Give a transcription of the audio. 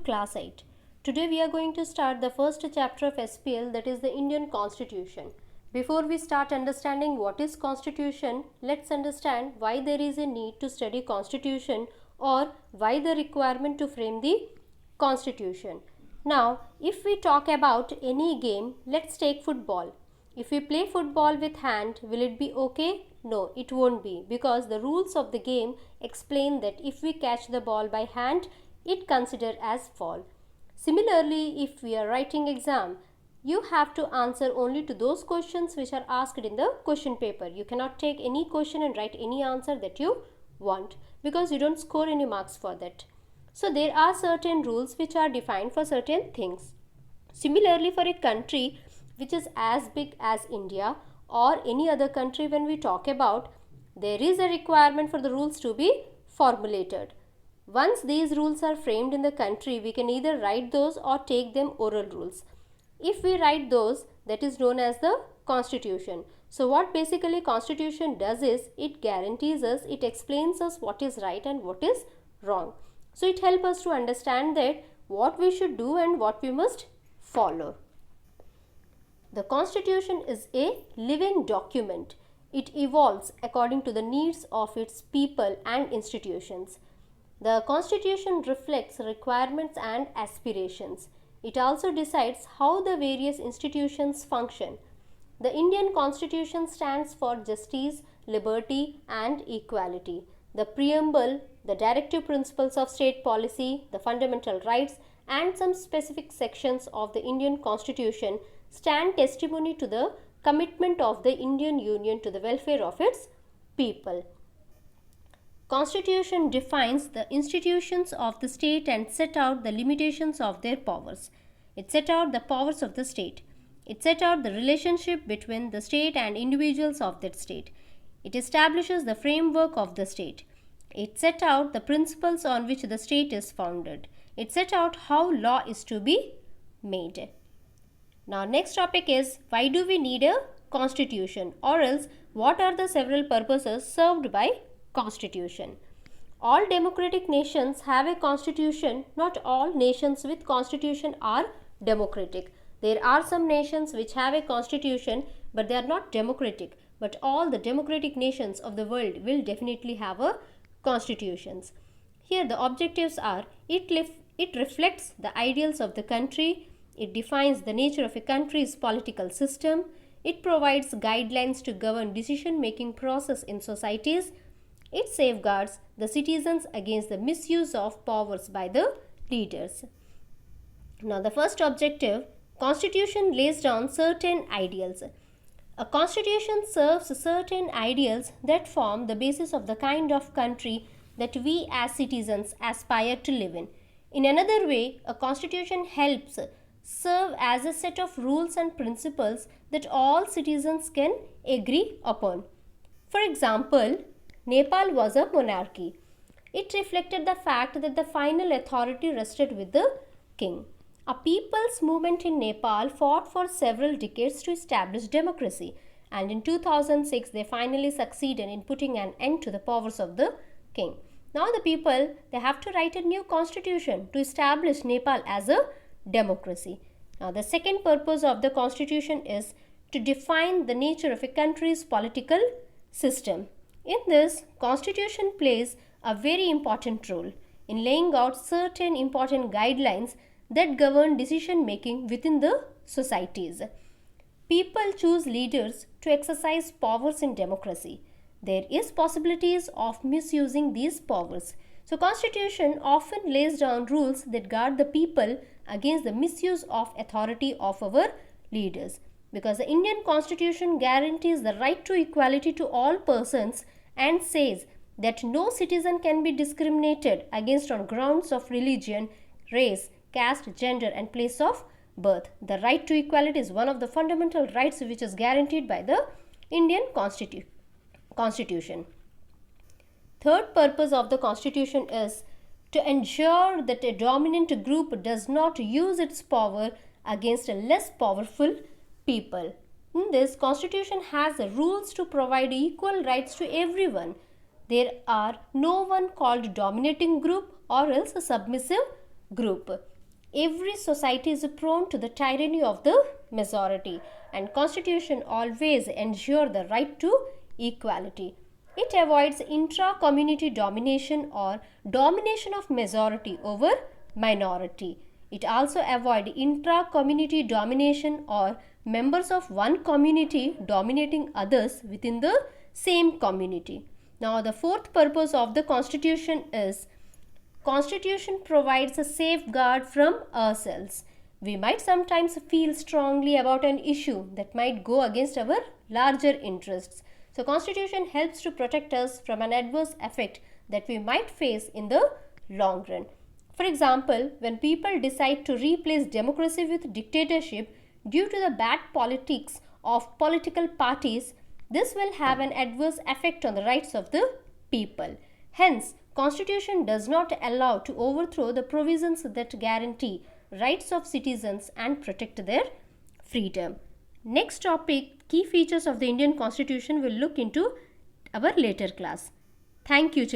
class 8. Today we are going to start the first chapter of SPL, that is the Indian Constitution. Before we start understanding what is Constitution, let's understand why there is a need to study Constitution or why the requirement to frame the Constitution. Now, if we talk about any game, let's take football. If we play football with hand, will it be okay? No, it won't be, because the rules of the game explain that if we catch the ball by hand, it considered as fall. Similarly, if we are writing exam, you have to answer only to those questions which are asked in the question paper. You cannot take any question and write any answer that you want, because you don't score any marks for that. So there are certain rules which are defined for certain things. Similarly, for a country which is as big as India or any other country, when we talk about, there is a requirement for the rules to be formulated. Once these rules are framed in the country, we can either write those or take them oral rules. If we write those, that is known as the Constitution. So what basically Constitution does is, it guarantees us, it explains us what is right and what is wrong. So it helps us to understand that what we should do and what we must follow. The Constitution is a living document. It evolves according to the needs of its people and institutions. The Constitution reflects requirements and aspirations. It also decides how the various institutions function. The Indian Constitution stands for justice, liberty, and equality. The preamble, the directive principles of state policy, the fundamental rights, and some specific sections of the Indian Constitution stand testimony to the commitment of the Indian Union to the welfare of its people. Constitution defines the institutions of the state and set out the limitations of their powers. It set out the powers of the state. It set out the relationship between the state and individuals of that state. It establishes the framework of the state. It set out the principles on which the state is founded. It set out how law is to be made. Now, next topic is, why do we need a constitution, or else what are the several purposes served by Constitution? All democratic nations have a constitution. Not all nations with constitution are democratic. There are some nations which have a constitution but they are not democratic. But all the democratic nations of the world will definitely have a constitutions. Here the objectives are, it reflects the ideals of the country. It defines the nature of a country's political system. It provides guidelines to govern decision-making process in societies. It safeguards the citizens against the misuse of powers by the leaders. Now, the first objective, Constitution lays down certain ideals. A constitution serves certain ideals that form the basis of the kind of country that we as citizens aspire to live in. In another way, a constitution helps serve as a set of rules and principles that all citizens can agree upon. For example, Nepal was a monarchy. It reflected the fact that the final authority rested with the king. A people's movement in Nepal fought for several decades to establish democracy, and in 2006 they finally succeeded in putting an end to the powers of the king. Now the people, they have to write a new constitution to establish Nepal as a democracy. Now the second purpose of the constitution is to define the nature of a country's political system. In this, constitution plays a very important role in laying out certain important guidelines that govern decision making within the societies. People choose leaders to exercise powers in democracy. There is possibilities of misusing these powers. So constitution often lays down rules that guard the people against the misuse of authority of our leaders. Because the Indian Constitution guarantees the right to equality to all persons and says that no citizen can be discriminated against on grounds of religion, race, caste, gender, and place of birth. The right to equality is one of the fundamental rights which is guaranteed by the Indian Constitution. Third purpose of the Constitution is to ensure that a dominant group does not use its power against a less powerful people. In this, Constitution has rules to provide equal rights to everyone. There are no one called dominating group or else a submissive group. Every society is prone to the tyranny of the majority, and constitution always ensure the right to equality. It avoids intra-community domination or domination of majority over minority. It also avoids intra-community domination or members of one community dominating others within the same community. Now the fourth purpose of the constitution is Constitution provides a safeguard from ourselves. We might sometimes feel strongly about an issue that might go against our larger interests. So Constitution helps to protect us from an adverse effect that we might face in the long run. For example, when people decide to replace democracy with dictatorship due to the bad politics of political parties, this will have an adverse effect on the rights of the people. Hence, Constitution does not allow to overthrow the provisions that guarantee rights of citizens and protect their freedom. Next topic, key features of the Indian Constitution, will look into our later class. Thank you, children.